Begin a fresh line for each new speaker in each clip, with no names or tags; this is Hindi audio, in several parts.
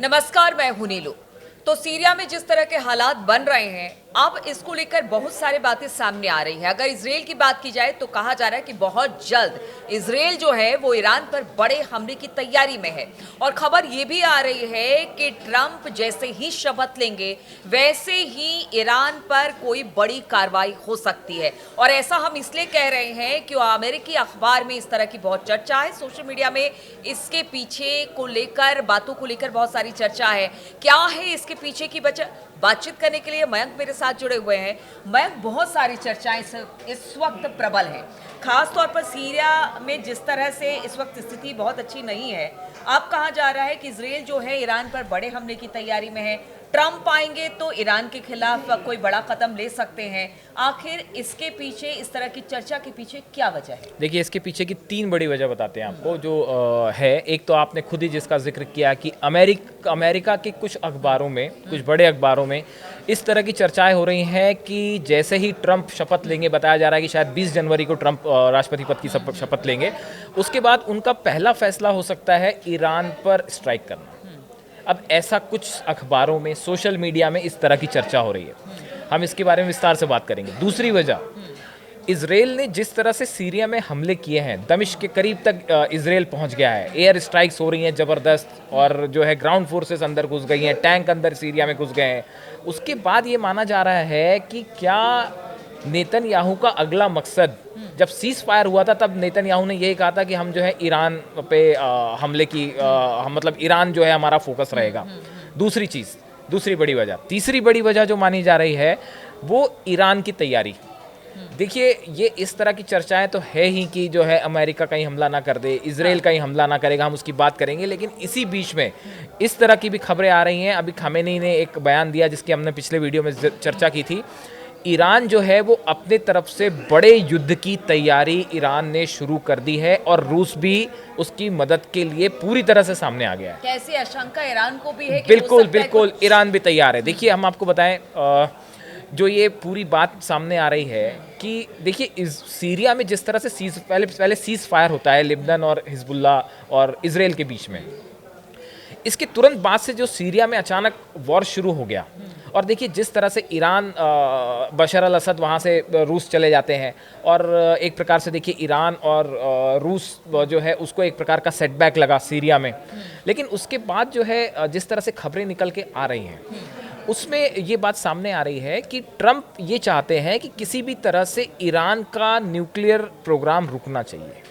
नमस्कार, मैं हूं नीलू। तो सीरिया में जिस तरह के हालात बन रहे हैं, अब इसको लेकर बहुत सारी बातें सामने आ रही है। अगर इजराइल की बात की जाए तो कहा जा रहा है कि बहुत जल्द इजराइल जो है वो ईरान पर बड़े हमले की तैयारी में है। और खबर ये भी आ रही है कि ट्रंप जैसे ही शपथ लेंगे वैसे ही ईरान पर कोई बड़ी कार्रवाई हो सकती है। और ऐसा हम इसलिए कह रहे हैं कि अमेरिकी अखबार में इस तरह की बहुत चर्चा है, सोशल मीडिया में इसके पीछे को लेकर बातों को लेकर बहुत सारी चर्चा है। क्या है इसके पीछे की बातचीत करने के लिए मयंक मेरे साथ जुड़े हुए हैं। मयंक, बहुत सारी चर्चाएं इस वक्त प्रबल हैं, खास तौर पर सीरिया में जिस तरह से इस वक्त स्थिति बहुत अच्छी नहीं है। अब कहा जा रहा है कि इजराइल जो है ईरान पर बड़े हमले की तैयारी में है। ट्रंप आएंगे तो ईरान के खिलाफ कोई बड़ा कदम ले सकते हैं। आखिर इसके पीछे, इस तरह की चर्चा के पीछे क्या वजह है?
देखिए, इसके पीछे की तीन बड़ी वजह बताते हैं आपको जो है। एक तो आपने खुद ही जिसका जिक्र किया कि अमेरिका के कुछ अखबारों में, कुछ बड़े अखबारों में इस तरह की चर्चाएं हो रही हैं कि जैसे ही ट्रंप शपथ लेंगे, बताया जा रहा है कि शायद 20 जनवरी को ट्रंप राष्ट्रपति पद की शपथ लेंगे, उसके बाद उनका पहला फैसला हो सकता है ईरान पर स्ट्राइक करना। अब ऐसा कुछ अखबारों में, सोशल मीडिया में इस तरह की चर्चा हो रही है। हम इसके बारे में विस्तार से बात करेंगे। दूसरी वजह, इजराइल ने जिस तरह से सीरिया में हमले किए हैं, दमिश्क के करीब तक इजराइल पहुंच गया है, एयर स्ट्राइक्स हो रही हैं ज़बरदस्त, और जो है ग्राउंड फोर्सेस अंदर घुस गई हैं, टैंक अंदर सीरिया में घुस गए हैं। उसके बाद ये माना जा रहा है कि क्या नेतन्याहू का अगला मकसद, जब सीज फायर हुआ था तब नेतन्याहू ने यही कहा था कि हम जो है ईरान पे हमले की हम मतलब ईरान जो है हमारा फोकस रहेगा। दूसरी चीज़, दूसरी बड़ी वजह, तीसरी बड़ी वजह जो मानी जा रही है वो ईरान की तैयारी। देखिए, ये इस तरह की चर्चाएं तो है ही कि जो है अमेरिका कहीं हमला ना कर दे, इजराइल कहीं हमला ना करेगा, हम उसकी बात करेंगे। लेकिन इसी बीच में इस तरह की भी खबरें आ रही हैं। अभी खामेनी ने एक बयान दिया जिसकी हमने पिछले वीडियो में चर्चा की थी। ईरान जो है वो अपने तरफ से बड़े युद्ध की तैयारी ईरान ने शुरू कर दी है, और रूस भी उसकी मदद के लिए पूरी तरह से सामने आ गया है।
कैसी आशंका ईरान को भी है कि
बिल्कुल बिल्कुल, ईरान भी तैयार है। देखिए, हम आपको बताएं, जो ये पूरी बात सामने आ रही है कि देखिए, इस सीरिया में जिस तरह से पहले सीज फायर होता है लिबनान और हिजबुल्ला और इजराइल के बीच में, इसके तुरंत बाद से जो सीरिया में अचानक वॉर शुरू हो गया, और देखिए जिस तरह से ईरान, बशर अल असद वहाँ से रूस चले जाते हैं, और एक प्रकार से देखिए ईरान और रूस जो है उसको एक प्रकार का सेटबैक लगा सीरिया में। लेकिन उसके बाद जो है जिस तरह से खबरें निकल के आ रही हैं, उसमें ये बात सामने आ रही है कि ट्रंप ये चाहते हैं कि किसी भी तरह से ईरान का न्यूक्लियर प्रोग्राम रुकना चाहिए।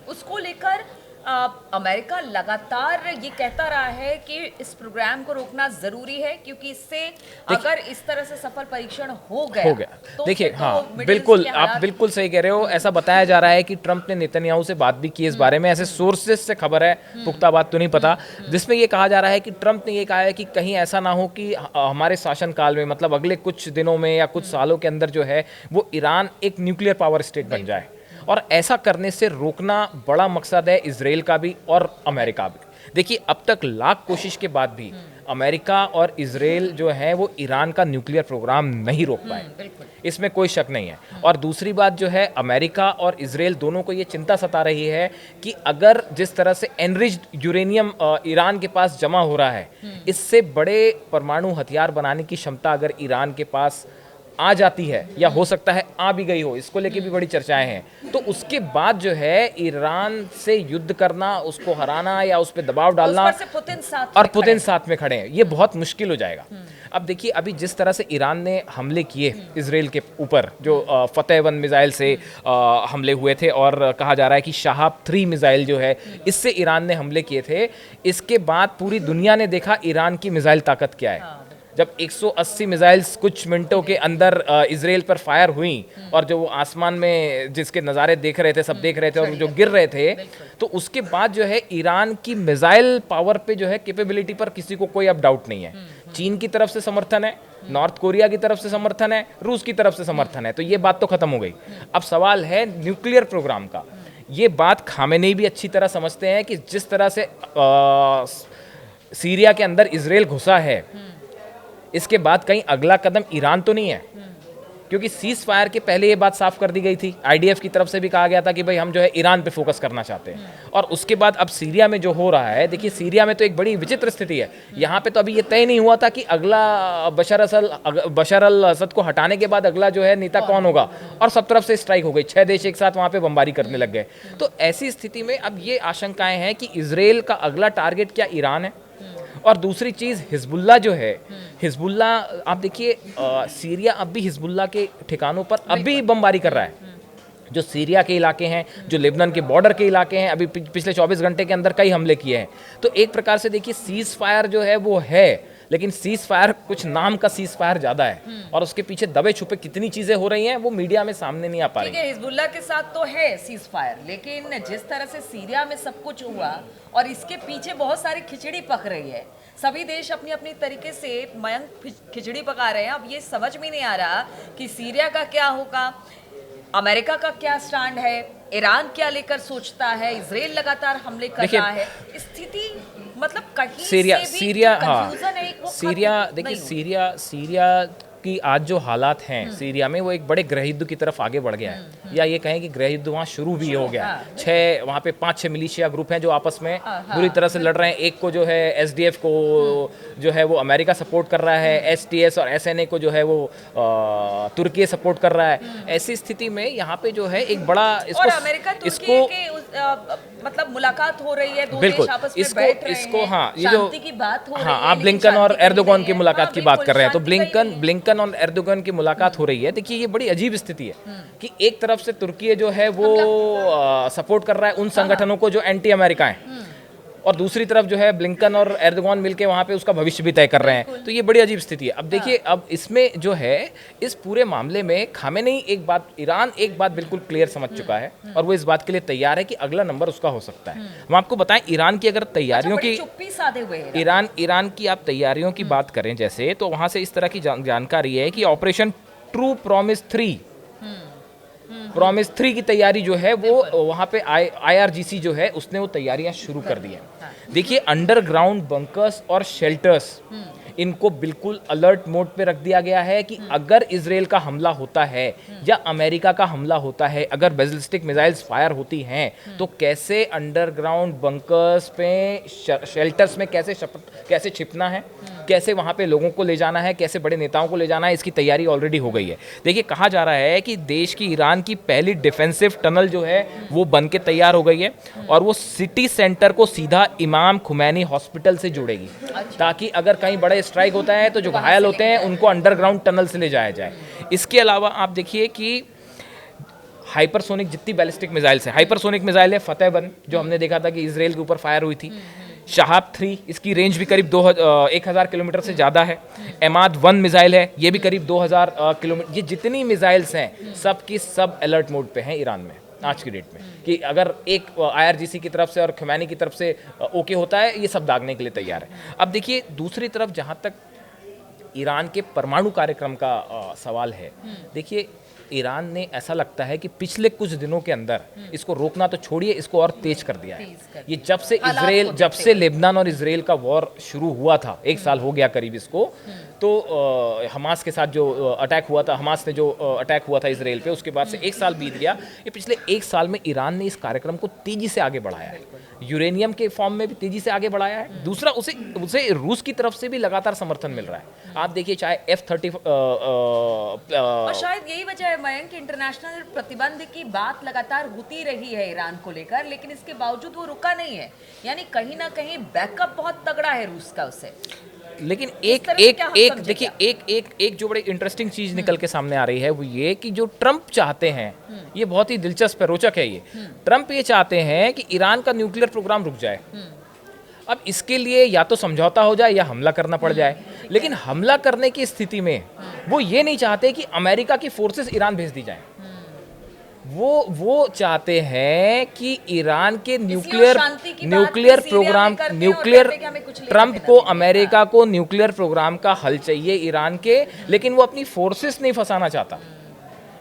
उसको लेकर अमेरिका लगातार ये कहता रहा है कि इस प्रोग्राम को रोकना जरूरी है, क्योंकि इससे अगर इस तरह से सफल परीक्षण हो गया तो
देखिए,
तो
हाँ बिल्कुल, आप बिल्कुल सही कह रहे हो। ऐसा बताया जा रहा है कि ट्रंप ने नेतन्याहू से बात भी की इस बारे में, ऐसे सोर्सेज से खबर है, पुख्ता बात तो नहीं पता, जिसमें ये कहा जा रहा है कि ट्रंप ने ये कहा है कि कहीं ऐसा ना हो कि हमारे शासनकाल में, मतलब अगले कुछ दिनों में या कुछ सालों के अंदर जो है वो ईरान एक न्यूक्लियर पावर स्टेट बन जाए। और ऐसा करने से रोकना बड़ा मकसद है इजराइल का भी और अमेरिका भी। देखिए, अब तक लाख कोशिश के बाद भी अमेरिका और इजराइल जो है वो ईरान का न्यूक्लियर प्रोग्राम नहीं रोक पाए, इसमें कोई शक नहीं है। और दूसरी बात जो है, अमेरिका और इजराइल दोनों को ये चिंता सता रही है कि अगर जिस तरह से एनरिच्ड यूरेनियम ईरान के पास जमा हो रहा है, इससे बड़े परमाणु हथियार बनाने की क्षमता अगर ईरान के पास आ जाती है, या हो सकता है आ भी गई हो, इसको लेके भी बड़ी चर्चाएं हैं, तो उसके बाद जो है ईरान से युद्ध करना, उसको हराना या उस पर दबाव डालना, और पुतिन साथ में खड़े हैं, ये बहुत मुश्किल हो जाएगा। अब देखिए, अभी जिस तरह से ईरान ने हमले किए इजराइल के ऊपर, जो फतेह 1 मिसाइल से हमले हुए थे, और कहा जा रहा है कि शहाब 3 मिसाइल जो है इससे ईरान ने हमले किए थे, इसके बाद पूरी दुनिया ने देखा ईरान की मिसाइल ताकत क्या है। जब 180 मिसाइल्स कुछ मिनटों के अंदर इजराइल पर फायर हुई, और जो वो आसमान में जिसके नज़ारे देख रहे थे, सब देख रहे थे, और जो गिर रहे थे, तो उसके बाद जो है ईरान की मिसाइल पावर पे जो है कैपेबिलिटी पर किसी को कोई अब डाउट नहीं है। चीन की तरफ से समर्थन है, नॉर्थ कोरिया की तरफ से समर्थन है, रूस की तरफ से समर्थन है, तो ये बात तो खत्म हो गई। अब सवाल है न्यूक्लियर प्रोग्राम का। ये बात खामेनी भी अच्छी तरह समझते हैं कि जिस तरह से सीरिया के अंदर इजराइल घुसा है, इसके बाद कहीं अगला कदम ईरान तो नहीं है। क्योंकि सीज फायर के पहले ये बात साफ कर दी गई थी, आईडीएफ की तरफ से भी कहा गया था कि भाई हम जो है ईरान पे फोकस करना चाहते हैं। और उसके बाद अब सीरिया में जो हो रहा है, देखिए सीरिया में तो एक बड़ी विचित्र स्थिति है। यहाँ पे तो अभी ये तय नहीं हुआ था कि अगला बशर अल असद को हटाने के बाद अगला जो है नेता कौन होगा, और सब तरफ से स्ट्राइक हो गई, 6 देश एक साथ वहाँ पे बमबारी करने लग गए। तो ऐसी स्थिति में अब ये आशंकाएं हैं कि इसराइल का अगला टारगेट क्या ईरान है, और दूसरी चीज़ हिजबुल्ला जो है, हिजबुल्ला आप देखिए सीरिया अब भी हिजबुल्ला के ठिकानों पर अभी बमबारी कर रहा है। जो सीरिया के इलाके हैं, जो लेबनान के बॉर्डर के इलाके हैं, अभी पिछले 24 घंटे के अंदर कई हमले किए हैं। तो एक प्रकार से देखिए सीज फायर जो है वो है, लेकिन सीज फायर कुछ नाम का सीज फायर ज़्यादा है, और उसके पीछे दबे छुपे कितनी चीज़ें हो रही हैं वो मीडिया में सामने नहीं आ पा रही।
ठीक है, हिजबुल्ला के साथ तो है सीज फायर, लेकिन जिस तरह से सीरिया में सब कुछ हुआ और इसके पीछे बहुत सारी खिचड़ी पक रही है, सभी देश अपनी अपनी तरीके से मयंक खिचड़ी पका रहे हैं। अब ये समझ में नहीं आ रहा कि सीरिया का क्या होगा, अमेरिका का क्या स्टैंड है, ईरान क्या लेकर सोचता है, इसराइल लगातार हमले कर रहा है। स्थिति मतलब कहीं
सीरिया
से भी
सीरिया
confusion है, वो
सीरिया
खत्म
देखिए
नहीं
सीरिया की आज जो हालात हैं सीरिया में, वो एक बड़े गृह युद्ध की तरफ आगे बढ़ गया है, या ये कहें कि गृह युद्ध वहाँ शुरू भी हो गया है। वहाँ पे 5-6 मिलिशिया ग्रुप हैं जो आपस में बुरी तरह से लड़ रहे हैं। एक को जो है एसडीएफ को जो है वो अमेरिका सपोर्ट कर रहा है, एसटीएस और एसएनए को जो है वो तुर्की सपोर्ट कर रहा है। ऐसी स्थिति में यहाँ पे जो है एक बड़ा
और अमेरिका तुर्की के मतलब मुलाकात हो रही है, दो देश आपस में बैठ रहे हैं,
हाँ, ये
शांति की बात हो रही है।
आप ब्लिंकन और एर्दोगन की मुलाकात की बात कर रहे हैं, तो
बिल्कुल,
ब्लिंकन और एर्दोगन की मुलाकात हो रही है। देखिए ये बड़ी अजीब स्थिति है कि एक तरफ से तुर्की जो है वो सपोर्ट कर रहा है उन संगठनों को जो एंटी अमेरिका हैं, और दूसरी तरफ जो है ब्लिंकन और एर्दोगन मिलके वहाँ पे उसका भविष्य भी तय कर रहे हैं। तो ये बड़ी अजीब स्थिति है। अब देखिए अब इसमें जो है इस पूरे मामले में खामेनेई ईरान एक बात बिल्कुल क्लियर समझ चुका है, और वो इस बात के लिए तैयार है कि अगला नंबर उसका हो सकता है। हम आपको बताएं ईरान की अगर तैयारियों की
चुप्पी साधे हुए हैं।
ईरान की आप तैयारियों की बात करें जैसे, तो वहाँ से इस तरह की जानकारी है कि ऑपरेशन ट्रू प्रॉमिस 3 की तैयारी जो है वो वहाँ पे IRGC जो है उसने वो तैयारियां शुरू कर दी हैं। देखिए अंडरग्राउंड बंकर्स और शेल्टर्स इनको बिल्कुल अलर्ट मोड पे रख दिया गया है कि अगर इसराइल का हमला होता है या अमेरिका का हमला होता है, अगर बैलिस्टिक मिसाइल्स फायर होती हैं, तो कैसे अंडरग्राउंड बंकर्स पे शेल्टर्स में कैसे छिपना है, कैसे वहाँ पे लोगों को ले जाना है, कैसे बड़े नेताओं को ले जाना है, इसकी तैयारी ऑलरेडी हो गई है। देखिए कहा जा रहा है कि देश की ईरान की पहली डिफेंसिव टनल जो है वो बन के तैयार हो गई है, और वो सिटी सेंटर को सीधा इमाम खुमैनी हॉस्पिटल से जोड़ेगी, ताकि अगर कहीं बड़े स्ट्राइक होता है तो जो घायल होते हैं उनको अंडरग्राउंड टनल से ले जाया जाए। इसके अलावा आप देखिए कि हाइपरसोनिक जितनी बैलिस्टिक मिसाइल्स हैं, हाइपरसोनिक मिसाइल है फतेहबंद जो हमने देखा था कि इसराइल के ऊपर फायर हुई थी, शहाब 3 इसकी रेंज भी करीब 1000 किलोमीटर से ज़्यादा है, एमाद 1 मिसाइल है ये भी करीब 2000 किलोमीटर। ये जितनी मिसाइल्स हैं सब की सब अलर्ट मोड पे हैं ईरान में आज की डेट में, कि अगर एक IRGC की तरफ से और खुमैनी की तरफ से ओके होता है, ये सब दागने के लिए तैयार है। अब देखिए दूसरी तरफ जहाँ तक ईरान के परमाणु कार्यक्रम का सवाल है, देखिए ईरान ने ऐसा लगता है कि पिछले कुछ दिनों के अंदर इसको रोकना तो छोड़िए, इसको और तेज कर दिया है। ये जब से लेबनान और इसराइल का वॉर शुरू हुआ था, 1 साल हो गया करीब इसको, तो हमास के साथ जो अटैक हुआ था, हमास ने जो अटैक हुआ था इसराइल पे, उसके बाद से 1 साल बीत गया। ये पिछले 1 साल में ईरान ने इस कार्यक्रम को तेजी से आगे बढ़ाया है, यूरेनियम के फॉर्म में भी तेजी से आगे बढ़ाया है। दूसरा उसे रूस की तरफ से भी लगातार समर्थन मिल रहा है। आप देखिए चाहे F-35
और शायद यही वजह है मयंक, इंटरनेशनल प्रतिबंध की बात लगातार होती रही है ईरान को लेकर, लेकिन इसके बावजूद वो रुका नहीं है। यानी कहीं ना कहीं बैकअप बहुत तगड़ा है रूस का उसे।
लेकिन देखिए एक जो बड़ी इंटरेस्टिंग चीज निकल के सामने आ रही है वो ये कि जो ट्रंप चाहते हैं, ये बहुत ही दिलचस्प है, रोचक है। ये ट्रंप ये चाहते हैं कि ईरान का न्यूक्लियर प्रोग्राम रुक जाए। अब इसके लिए या तो समझौता हो जाए या हमला करना पड़ जाए, लेकिन हमला करने की स्थिति में वो ये नहीं चाहते कि अमेरिका की फोर्सेस ईरान भेज दी जाए। वो चाहते हैं कि ईरान के न्यूक्लियर प्रोग्राम ट्रंप को अमेरिका को न्यूक्लियर प्रोग्राम का हल चाहिए ईरान के, लेकिन वो अपनी फोर्सेस नहीं फंसाना चाहता।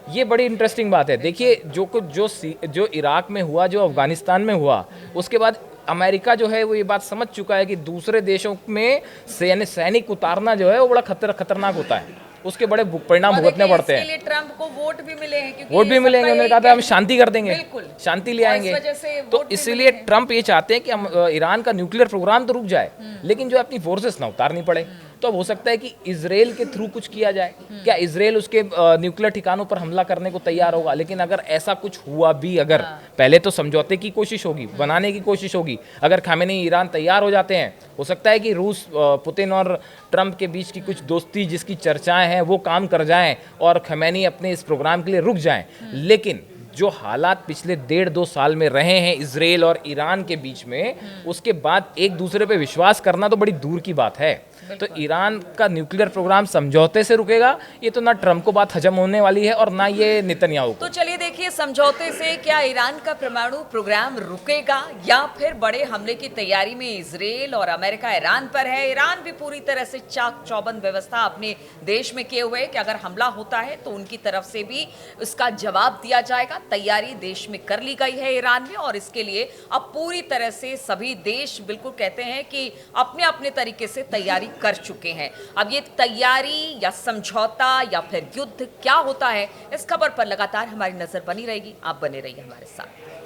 ये बड़ी इंटरेस्टिंग बात है। देखिए जो इराक में हुआ, जो अफगानिस्तान में हुआ, उसके बाद अमेरिका जो है वो ये बात समझ चुका है कि दूसरे देशों में सैनिक उतारना जो है वो बड़ा खतरनाक होता है। उसके बड़े परिणाम
और
भुगतने
देखिए,
पड़ते
इसके
हैं।
लिए ट्रम्प को वोट भी मिले हैं, क्योंकि
वोट भी
ये
मिलेंगे,
सबका
उन्होंने
यही
कहा था हम
कहना-
शांति कर देंगे,
बिल्कुल,
शांति ले
और
आएंगे।
इस वजह से
तो
वोट भी
इसीलिए
मिले हैं।
ट्रम्प ये चाहते हैं कि हम ईरान का न्यूक्लियर प्रोग्राम तो रुक जाए, लेकिन जो अपनी फोर्सेस ना उतारनी पड़े। तो अब हो सकता है कि इसराइल के थ्रू कुछ किया जाए। क्या इसराइल उसके न्यूक्लियर ठिकानों पर हमला करने को तैयार होगा? लेकिन अगर ऐसा कुछ हुआ भी, अगर पहले तो समझौते की कोशिश होगी, बनाने की कोशिश होगी। अगर खामेनी ईरान तैयार हो जाते हैं, हो सकता है कि रूस, पुतिन और ट्रम्प के बीच की कुछ दोस्ती जिसकी चर्चाएं हैं वो काम कर जाएं और खमेनी अपने इस प्रोग्राम के लिए रुक जाएं। लेकिन जो हालात पिछले 1.5-2 साल में रहे हैं इसराइल और ईरान के बीच में, उसके बाद एक दूसरे पे विश्वास करना तो बड़ी दूर की बात है। तो ईरान का न्यूक्लियर प्रोग्राम समझौते से रुकेगा, ये तो ना ट्रम्प को बात हजम होने वाली है और ना ये नेतन्याहू को।
तो चलिए देखिए, समझौते से क्या ईरान का परमाणु प्रोग्राम रुकेगा या फिर बड़े हमले की तैयारी में इसराइल और अमेरिका ईरान पर है। ईरान भी पूरी तरह से चाक चौबंद व्यवस्था अपने देश में किए हुए कि अगर हमला होता है तो उनकी तरफ से भी उसका जवाब दिया जाएगा। तैयारी देश में कर ली गई है ईरान में, और इसके लिए अब पूरी तरह से सभी देश बिल्कुल कहते हैं कि अपने अपने तरीके से तैयारी कर चुके हैं। अब ये तैयारी या समझौता या फिर युद्ध क्या होता है, इस खबर पर लगातार हमारी नजर बनी रहेगी। आप बने रहिए हमारे साथ।